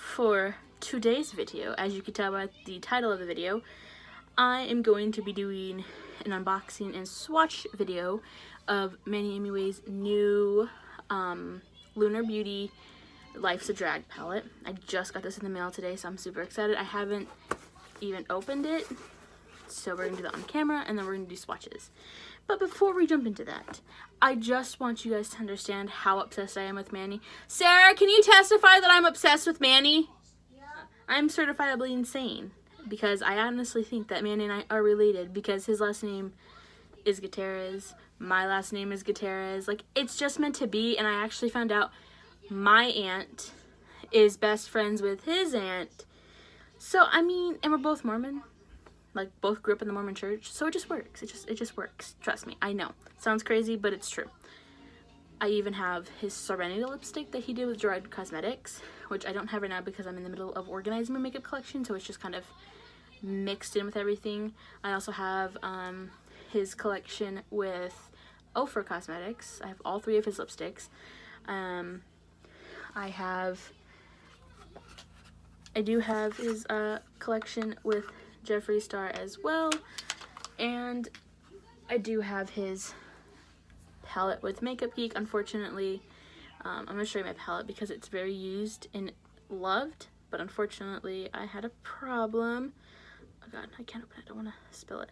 for today's video, as you can tell by the title of the video, I am going to be doing an unboxing and swatch video of Manny MUA's new Lunar Beauty Life's a Drag palette. I just got this in the mail today, so I'm super excited. I haven't even opened it, so we're gonna do that on camera and then we're gonna do swatches. But before we jump into that, I just want you guys to understand how obsessed I am with Manny. Sarah, can you testify that I'm obsessed with Manny? Yeah. I'm certifiably insane because I honestly think that Manny and I are related because his last name is Gutierrez, my last name is Gutierrez. Like, it's just meant to be, and I actually found out my aunt is best friends with his aunt. So, I mean, and we're both Mormon. Like, both grew up in the Mormon church, so it just works. It just works. Trust me, I know. Sounds crazy, but it's true. I even have his Serenity lipstick that he did with Gerard Cosmetics, which I don't have right now because I'm in the middle of organizing my makeup collection, so it's just kind of mixed in with everything. I also have his collection with Ophir Cosmetics. I have all three of his lipsticks. I do have his collection with Jeffree Star as well, and I do have his palette with Makeup Geek. Unfortunately, I'm going to show you my palette because it's very used and loved, but unfortunately I had a problem. Oh god, I can't open it, I don't want to spill it.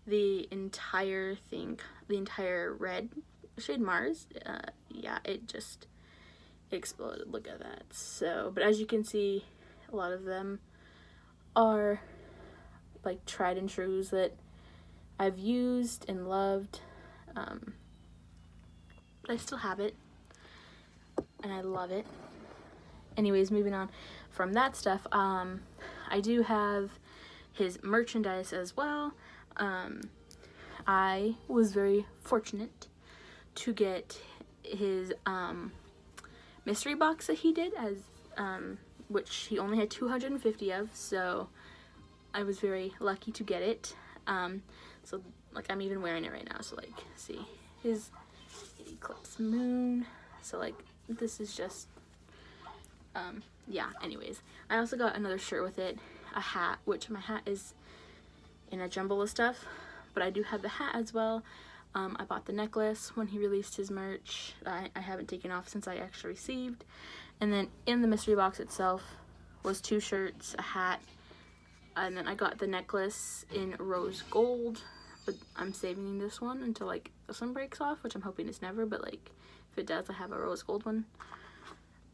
The entire thing, the entire red shade Mars, yeah, it just exploded. Look at that. So, but as you can see, a lot of them are like tried and trues that I've used and loved, but I still have it and I love it. Anyways, moving on from that stuff, I do have his merchandise as well. I was very fortunate to get his mystery box that he did, as which he only had 250 of, so I was very lucky to get it. So like I'm even wearing it right now, so like see his eclipse moon, so like this is just yeah. Anyways, I also got another shirt with it, a hat, which my hat is in a jumble of stuff, but I do have the hat as well. I bought the necklace when he released his merch. I haven't taken off since I actually received. And then in the mystery box itself was 2 shirts, a hat, and then I got the necklace in rose gold, but I'm saving this one until like this one breaks off, which I'm hoping it's never, but like if it does, I have a rose gold one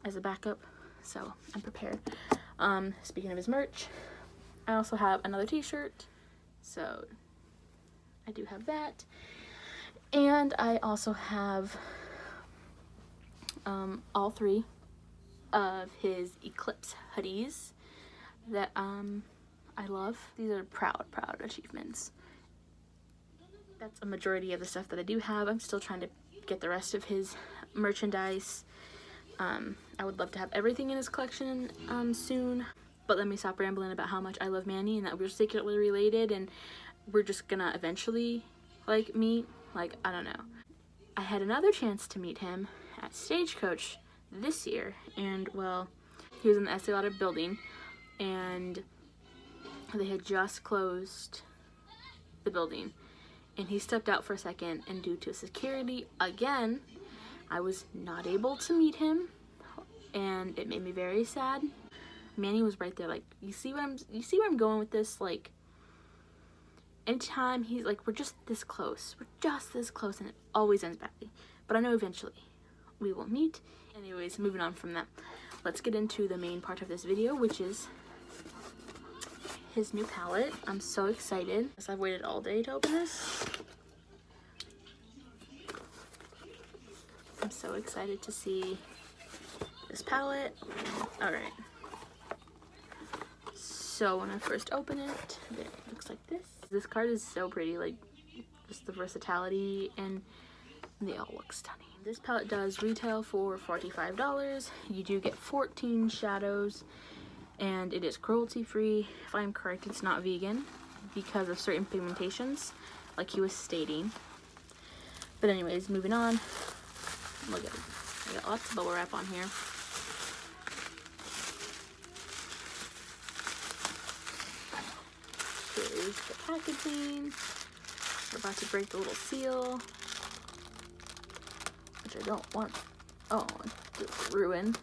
as a backup, so I'm prepared. Speaking of his merch, I also have another t-shirt, so I do have that. And I also have all 3 of his Eclipse hoodies that I love. These are proud achievements. That's a majority of the stuff that I do have. I'm still trying to get the rest of his merchandise. I would love to have everything in his collection soon. But let me stop rambling about how much I love Manny and that we're secretly related and we're just gonna eventually like meet. Like, I don't know. I had another chance to meet him at Stagecoach this year, and well, he was in the Estee Lauder building, and they had just closed the building, and he stepped out for a second, and due to security, again, I was not able to meet him, and it made me very sad. Manny was right there, like, you see where I'm going with this? Like, anytime he's like, we're just this close, and it always ends badly. But I know eventually we will meet. Anyways, moving on from that, let's get into the main part of this video, which is his new palette. I'm so excited. I've waited all day to open this. I'm so excited to see this palette. Alright. So when I first open it, it looks like this. This card is so pretty, like just the versatility, and they all look stunning. This palette does retail for $45. You do get 14 shadows, and it is cruelty free. If I'm correct, it's not vegan because of certain pigmentations, like he was stating. But anyways, moving on. Look at it. I got lots of bubble wrap on here. Here's the packaging. We're about to break the little seal, which I don't want, to ruin.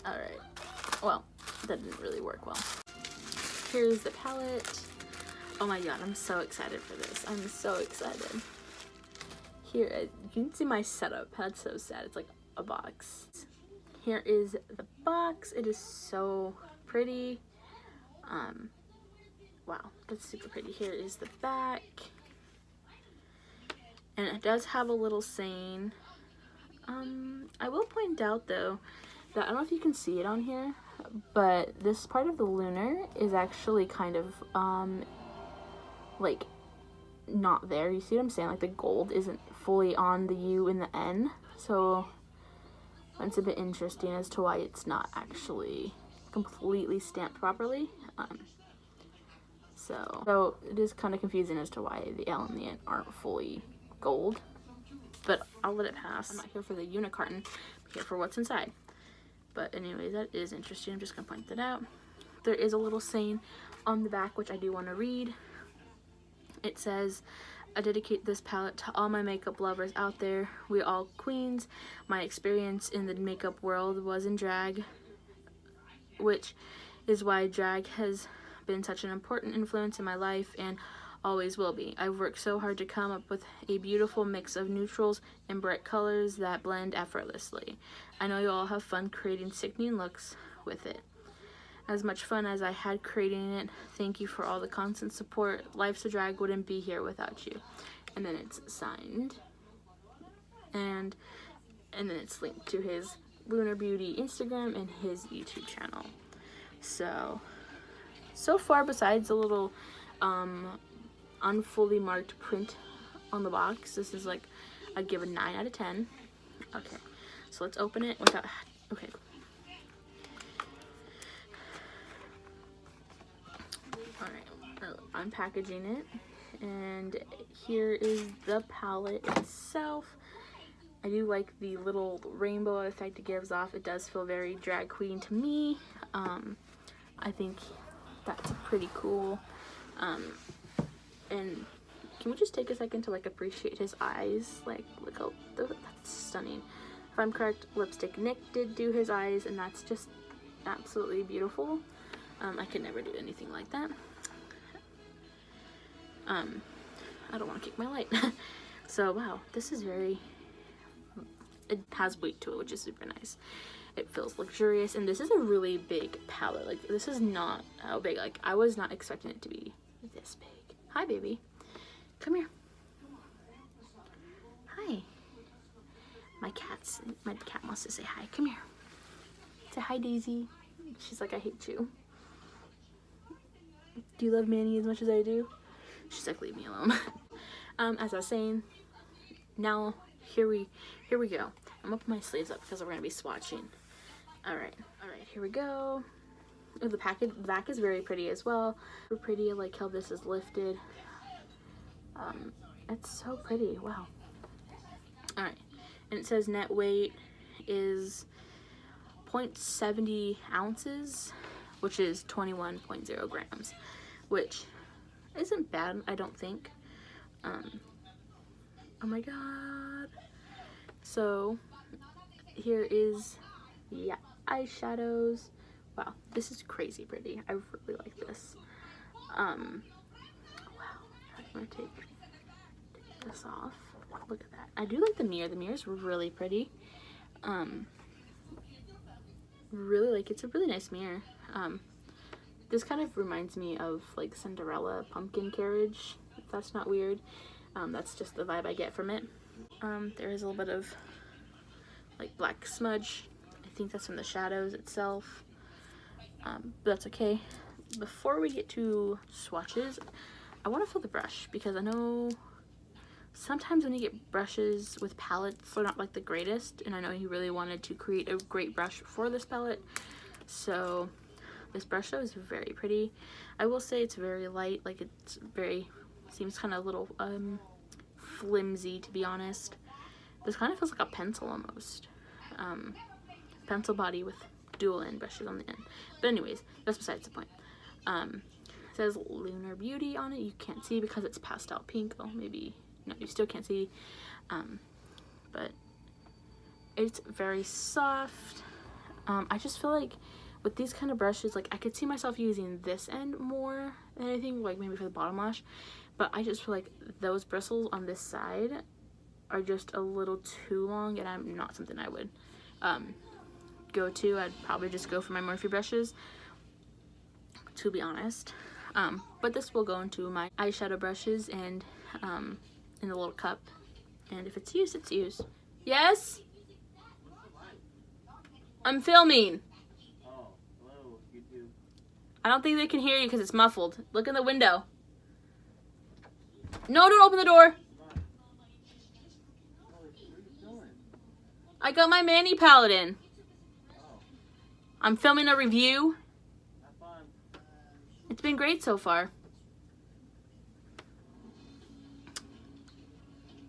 Alright, well, that didn't really work well. Here's the palette. Oh my god, I'm so excited for this. I'm so excited. Here, you can see my setup. That's so sad. It's like a box. Here is the box. It is so pretty. Wow, that's super pretty. Here is the back. And it does have a little saying. I will point out though, that I don't know if you can see it on here, but this part of the Lunar is actually kind of, like, not there. You see what I'm saying? Like, the gold isn't fully on the U and the N, so it's a bit interesting as to why it's not actually completely stamped properly. So it is kind of confusing as to why the L and the N aren't fully gold, but I'll let it pass. I'm not here for the unicarton, I'm here for what's inside. But anyway, that is interesting. I'm just gonna point that out. There is a little saying on the back, which I do want to read. It says, I dedicate this palette to all my makeup lovers out there. We all queens. My experience in the makeup world was in drag, which is why drag has been such an important influence in my life and always will be. I've worked so hard to come up with a beautiful mix of neutrals and bright colors that blend effortlessly. I know you all have fun creating sickening looks with it. As much fun as I had creating it, thank you for all the constant support. Life's a Drag wouldn't be here without you. And then it's signed. And then it's linked to his Lunar Beauty Instagram and his YouTube channel. So far, besides a little unfully marked print on the box, this is like, I'd give a 9 out of 10. Okay, so let's open it without, okay. Alright, I'm packaging it, and here is the palette itself. I do like the little rainbow effect it gives off. It does feel very drag queen to me. I think that's pretty cool. And can we just take a second to like appreciate his eyes? Like, look how that's stunning. If I'm correct, Lipstick Nick did do his eyes, and that's just absolutely beautiful. I could never do anything like that. I don't want to kick my light. So wow, this is very, it has weight to it, which is super nice. It feels luxurious, and this is a really big palette. Like, this is not how big. Like, I was not expecting it to be this big. Hi, baby. Come here. Hi. My cat wants to say hi. Come here. Say hi, Daisy. She's like, I hate you. Do you love Manny as much as I do? She's like, leave me alone. As I was saying, now here we go. I'm gonna put my sleeves up because we're gonna be swatching. All right, here we go. Oh, the back is very pretty as well. Super pretty. I like how this is lifted. It's so pretty. Wow. All right, and it says net weight is 0.70 ounces, which is 21.0 grams, which isn't bad, I don't think. Oh my god. So here is the eyeshadows. Wow, this is crazy pretty. I really like this. Wow, I'm gonna take this off. Look at that. I do like the mirror. The mirror's really pretty. Really like, it's a really nice mirror. This kind of reminds me of like Cinderella pumpkin carriage, if that's not weird. That's just the vibe I get from it. There is a little bit of like black smudge. I think that's from the shadows itself. But that's okay. Before we get to swatches, I want to feel the brush, because I know sometimes when you get brushes with palettes, they're not like the greatest, and I know he really wanted to create a great brush for this palette. So this brush though is very pretty. I will say it's very light, like it's very, seems kind of a little flimsy, to be honest. This kind of feels like a pencil almost. Pencil body with dual end brushes on the end. But anyways, that's besides the point. It says Lunar Beauty on it. You can't see because it's pastel pink. Oh, maybe, no, you still can't see. But it's very soft. I just feel like with these kind of brushes, like I could see myself using this end more than anything, like maybe for the bottom lash. But I just feel like those bristles on this side are just a little too long, and I'm not something I would go to. I'd probably just go for my Morphe brushes, to be honest. But this will go into my eyeshadow brushes and in the little cup. And if it's used, it's used. Yes? I'm filming. Oh, hello, YouTube. I don't think they can hear you because it's muffled. Look in the window. No, don't open the door. I got my mani palette in. I'm filming a review. Have fun. It's been great so far.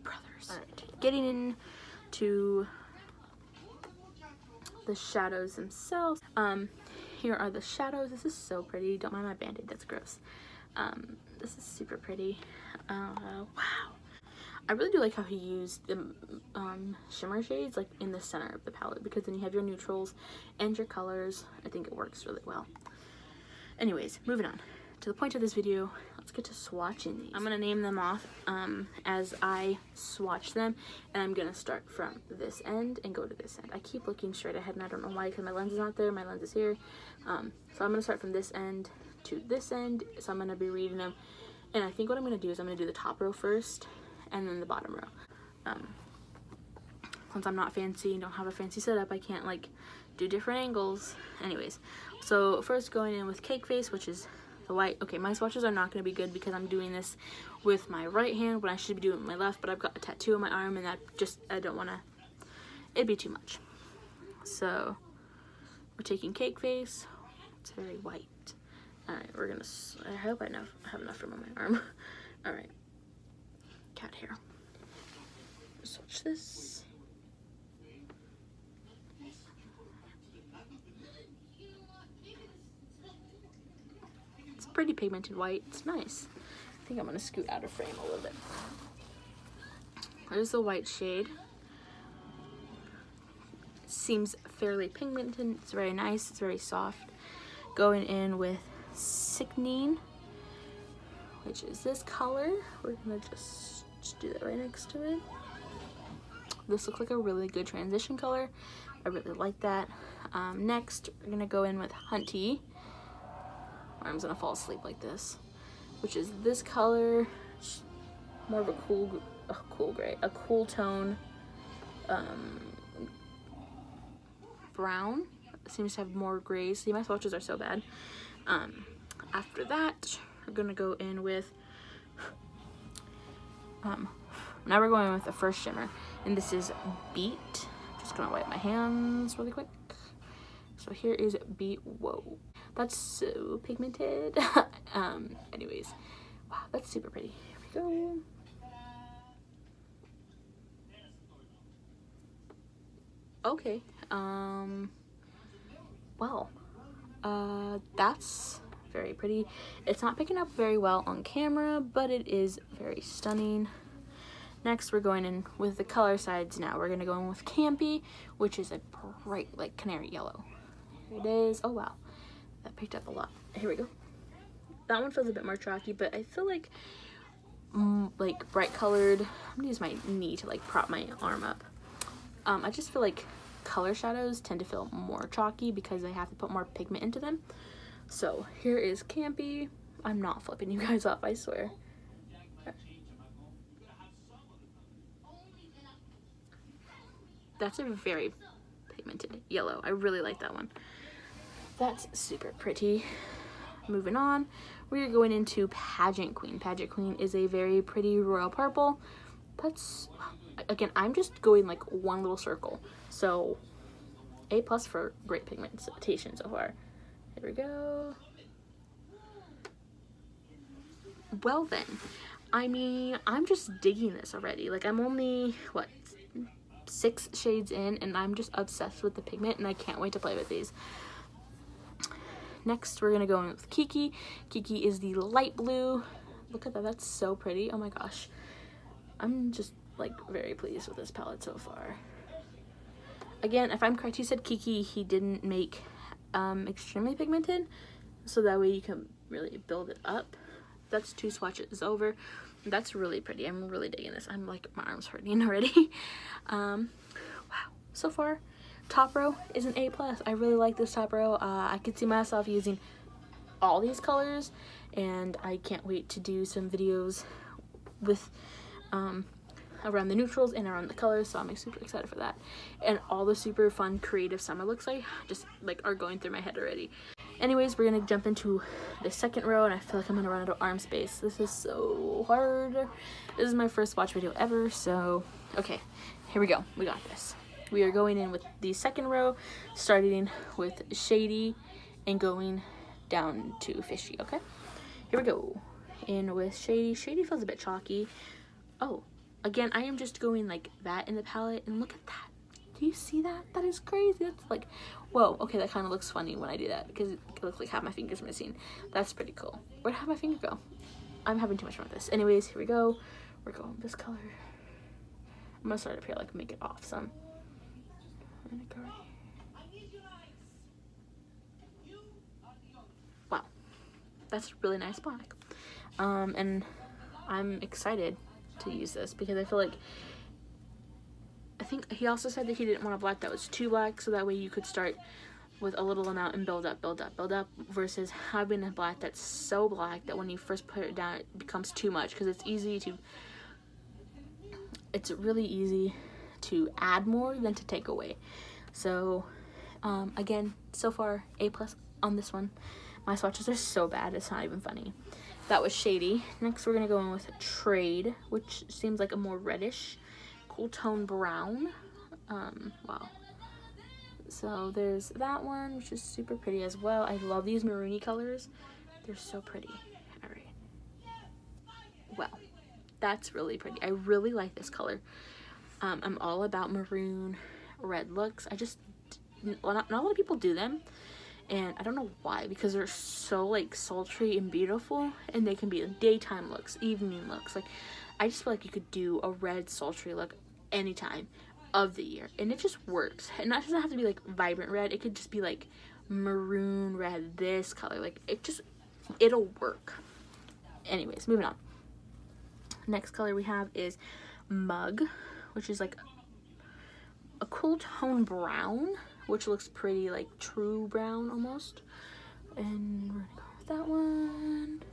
Brothers. Alright, getting into the shadows themselves. Here are the shadows. This is so pretty. Don't mind my band-aid, that's gross. This is super pretty. Wow. I really do like how he used the shimmer shades like in the center of the palette, because then you have your neutrals and your colors. I think it works really well. Anyways, moving on to the point of this video, let's get to swatching these. I'm gonna name them off as I swatch them, and I'm gonna start from this end and go to this end. I keep looking straight ahead and I don't know why, because my lens is not there, my lens is here. So I'm gonna start from this end to this end, so I'm gonna be reading them. And I think what I'm gonna do is I'm gonna do the top row first and then the bottom row. Since I'm not fancy and don't have a fancy setup, I can't like do different angles. Anyways, so first going in with Cake Face, which is the white. Okay, my swatches are not going to be good because I'm doing this with my right hand when I should be doing it with my left, but I've got a tattoo on my arm and that just, I don't want to, it'd be too much. So we're taking Cake Face. It's very white. Alright, we're gonna, I hope I have enough room on my arm. Alright, cat hair. Swatch this. It's pretty pigmented white. It's nice. I think I'm gonna scoot out of frame a little bit. There's the white shade. Seems fairly pigmented. It's very nice. It's very soft. Going in with Sickening, which is this color. We're gonna just do that right next to it. This looks like a really good transition color. I really like that. Next, we're gonna go in with Hunty. My arm's gonna fall asleep like this, which is this color. More of a cool tone, brown. It seems to have more grays. See, my swatches are so bad. After that, we're gonna go in with now we're going with the first shimmer, and this is Beat. Just gonna wipe my hands really quick. So here is Beat. Whoa, that's so pigmented. Anyways, wow, that's super pretty. Here we go. Okay, wow, that's very pretty. It's not picking up very well on camera, but it is very stunning. Next, we're going in with the color sides now. We're gonna go in with Campy, which is a bright, like, canary yellow. Here it is. Oh, wow, that picked up a lot. Here we go. That one feels a bit more chalky, but I feel like bright colored. I'm gonna use my knee to like prop my arm up. I just feel like color shadows tend to feel more chalky because they have to put more pigment into them. So here is Campy. I'm not flipping you guys off, I swear. That's a very pigmented yellow. I really like that one. That's super pretty. Moving on, we are going into Pageant Queen. Pageant Queen is a very pretty royal purple. That's, again, I'm just going like one little circle. So A+ for great pigmentation so far. Here we go. Well then, I mean, I'm just digging this already. Like, I'm only, what, 6 shades in, and I'm just obsessed with the pigment, and I can't wait to play with these. next we're gonna go in with Kiki. Kiki is the light blue. Look at that, that's so pretty. Oh my gosh. I'm just like very pleased with this palette so far. Again, if I'm correct, he said Kiki he didn't make extremely pigmented, so that way you can really build it up. That's 2 swatches over. That's really pretty. I'm really digging this. I'm like, my arm's hurting already. Wow, so far top row is an A+. I really like this top row. I could see myself using all these colors, and I can't wait to do some videos with around the neutrals and around the colors, so I'm super excited for that. And all the super fun creative summer looks like just like are going through my head already. Anyways, we're gonna jump into the second row, and I feel like I'm gonna run out of arm space. This is so hard. This is my first swatch video ever, so okay, here we go. We got this. We are going in with the second row, starting with Shady and going down to Fishy, okay? Here we go. In with Shady. Shady feels a bit chalky. Oh, again, I am just going like that in the palette, and look at that. Do you see that? That is crazy. That's like, whoa, okay, that kind of looks funny when I do that because it looks like half my finger's missing. That's pretty cool. Where'd half my finger go? I'm having too much fun with this. Anyways, here we go. We're going with this color. I'm gonna start up here, like make it off some. Wow, that's a really nice black. And I'm excited to use this because I feel like, I think he also said that he didn't want a black that was too black, so that way you could start with a little amount and build up, build up, build up, versus having a black that's so black that when you first put it down it becomes too much, because it's really easy to add more than to take away. So again, so far A+ on this one. My swatches are so bad, it's not even funny. That was Shady. Next we're gonna go in with Trade, which seems like a more reddish cool tone brown. Wow. So there's that one, which is super pretty as well. I love these maroony colors. They're so pretty. All right. Wow, that's really pretty. I really like this color. I'm all about maroon red looks. Not a lot of people do them, and I don't know why, because they're so like sultry and beautiful, and they can be daytime looks, evening looks. Like, I just feel like you could do a red sultry look anytime of the year, and it just works. And that doesn't have to be like vibrant red. It could just be like maroon red, this color. Like, it'll work. Anyways, moving on. Next color we have is Mug, which is like a cool tone brown, which looks pretty like true brown almost. And we're gonna go with that one.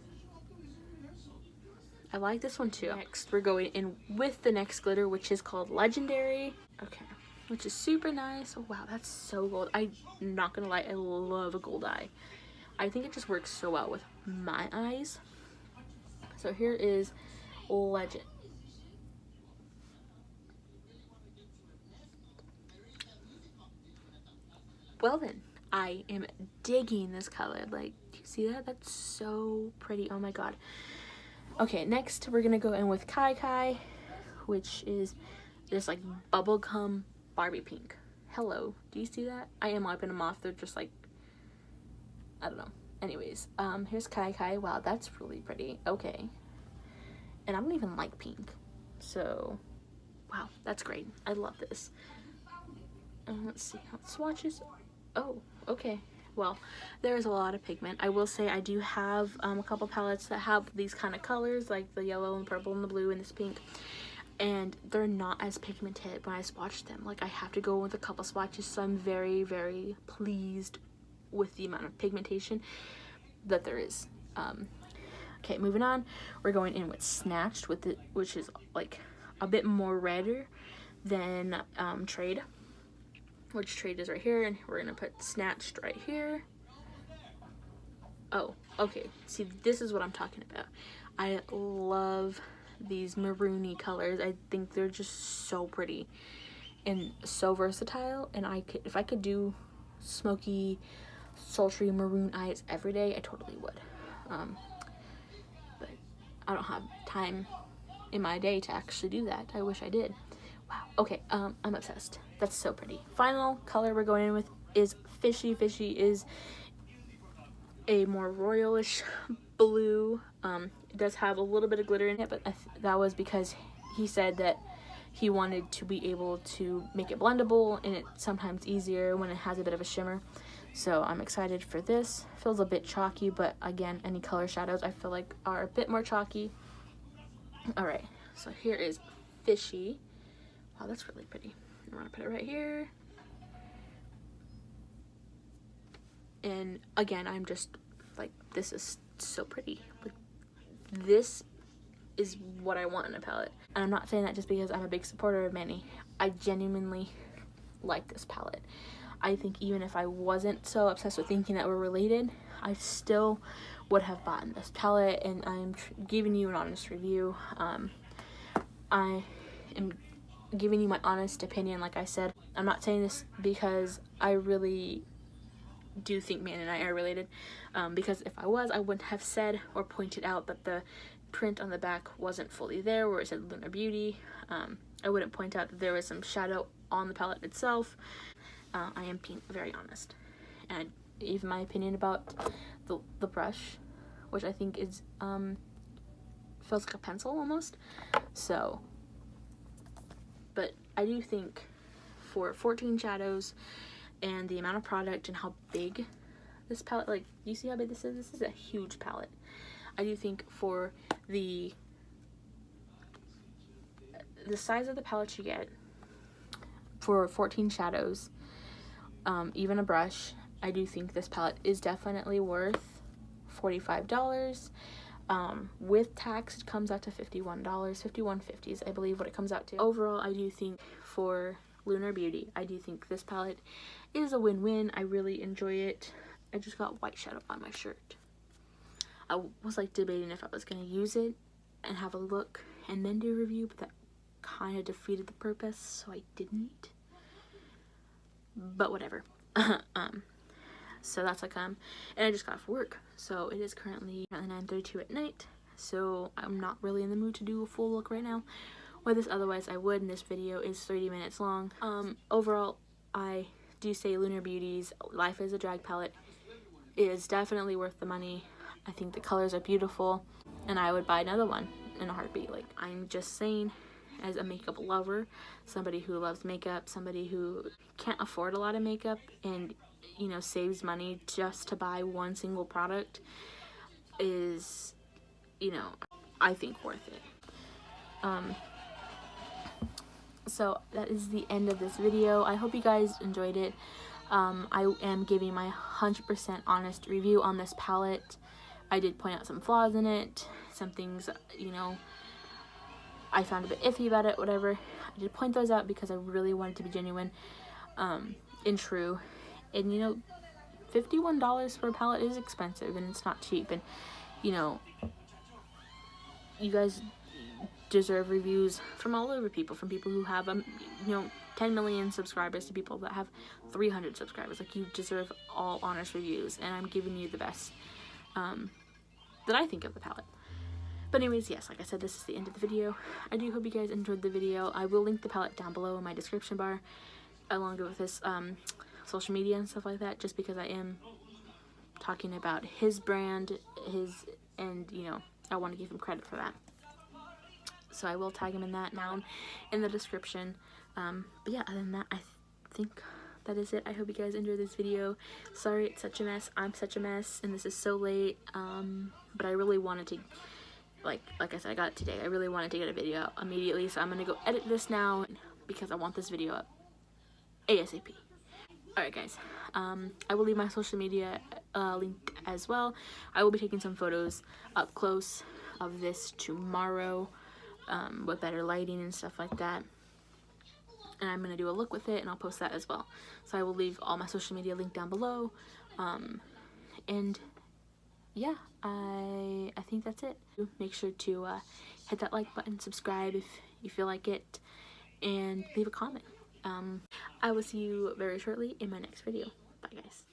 I like this one too. Next, we're going in with the next glitter, which is called Legendary. Okay, which is super nice. Oh wow, that's so gold. I'm not gonna lie, I love a gold eye. I think it just works so well with my eyes. So here is Legend. Well then, I am digging this color. Like, do you see that? That's so pretty. Oh my god. Okay, next we're gonna go in with Kai Kai, which is this like bubblegum Barbie pink. Hello, do you see that? I am wiping them off. They're just like, I don't know. Anyways, here's Kai Kai. Wow, that's really pretty. Okay. And I don't even like pink. So, wow, that's great. I love this. Let's see how it swatches. Oh, okay. Well, there's a lot of pigment. I will say I do have a couple palettes that have these kind of colors, like the yellow and purple and the blue and this pink, and they're not as pigmented when I swatch them. Like, I have to go with a couple swatches, so I'm very, very pleased with the amount of pigmentation that there is. Okay, moving on, we're going in with Snatched, with it, which is like a bit more redder than Trade, which Trade is right here, and we're gonna put Snatched right here. Oh, okay, see, this is what I'm talking about. I love these maroony colors. I think they're just so pretty and so versatile, and if I could do smoky, sultry maroon eyes every day, I totally would. But I don't have time in my day to actually do that. I wish I did. Wow. Okay, I'm obsessed. That's so pretty. Final color we're going in with is Fishy. Fishy is a more royalish blue. It does have a little bit of glitter in it, but that was because he said that he wanted to be able to make it blendable, and it's sometimes easier when it has a bit of a shimmer. So I'm excited for this. Feels a bit chalky, but again, any color shadows I feel like are a bit more chalky. Alright, so here is Fishy. Wow, that's really pretty. I'm gonna put it right here. And again, I'm just like, this is so pretty. Like, this is what I want in a palette. And I'm not saying that just because I'm a big supporter of Manny. I genuinely like this palette. I think even if I wasn't so obsessed with thinking that we're related, I still would have bought this palette, and I'm giving you an honest review. I am giving you my honest opinion. Like I said, I'm not saying this because I really do think Man and I are related, because if I was, I wouldn't have said or pointed out that the print on the back wasn't fully there where it said Lunar Beauty. I wouldn't point out that there was some shadow on the palette itself. I am being very honest, and even my opinion about the brush, which I think is feels like a pencil almost. So, but I do think for 14 shadows and the amount of product and how big this palette, like, you see how big this is? This is a huge palette. I do think for the size of the palette you get for 14 shadows, even a brush, I do think this palette is definitely worth $45. With tax, it comes out to $51, $51.50 is I believe what it comes out to. Overall, I do think for Lunar Beauty, I do think this palette is a win-win. I really enjoy it. I just got white shadow on my shirt. I was like debating if I was going to use it and have a look and then do a review, but that kind of defeated the purpose, so I didn't. But whatever. So that's like and I just got off work, so it is currently 9:32 at night, so I'm not really in the mood to do a full look right now with this. Otherwise I would, and this video is 30 minutes long. Overall, I do say Lunar Beauty's Life is a Drag palette is definitely worth the money. I think the colors are beautiful, and I would buy another one in a heartbeat. Like, I'm just saying, as a makeup lover, somebody who loves makeup, somebody who can't afford a lot of makeup and, you know, saves money just to buy one single product is, you know, I think worth it. So that is the end of this video. I hope you guys enjoyed it. I am giving my 100% honest review on this palette. I did point out some flaws in it, some things, you know, I found a bit iffy about it, whatever. I did point those out because I really wanted to be genuine and true. And, you know, $51 for a palette is expensive, and it's not cheap. And, you know, you guys deserve reviews from all over people, from people who have, you know, 10 million subscribers to people that have 300 subscribers. Like, you deserve all honest reviews, and I'm giving you the best that I think of the palette. But anyways, yes, like I said, this is the end of the video. I do hope you guys enjoyed the video. I will link the palette down below in my description bar, along with this social media and stuff like that, just because I am talking about his brand, and, you know, I want to give him credit for that. So I will tag him in that now in the description. But yeah, other than that, I think that is it. I hope you guys enjoyed this video. Sorry it's such a mess. I'm such a mess, and this is so late. But I really wanted to, like I said, I got it today. I really wanted to get a video out immediately, so I'm gonna go edit this now because I want this video up ASAP. Alright guys, I will leave my social media linked as well. I will be taking some photos up close of this tomorrow with better lighting and stuff like that. And I'm going to do a look with it, and I'll post that as well. So I will leave all my social media linked down below. And yeah, I think that's it. Make sure to hit that like button, subscribe if you feel like it, and leave a comment. I will see you very shortly in my next video. Bye guys.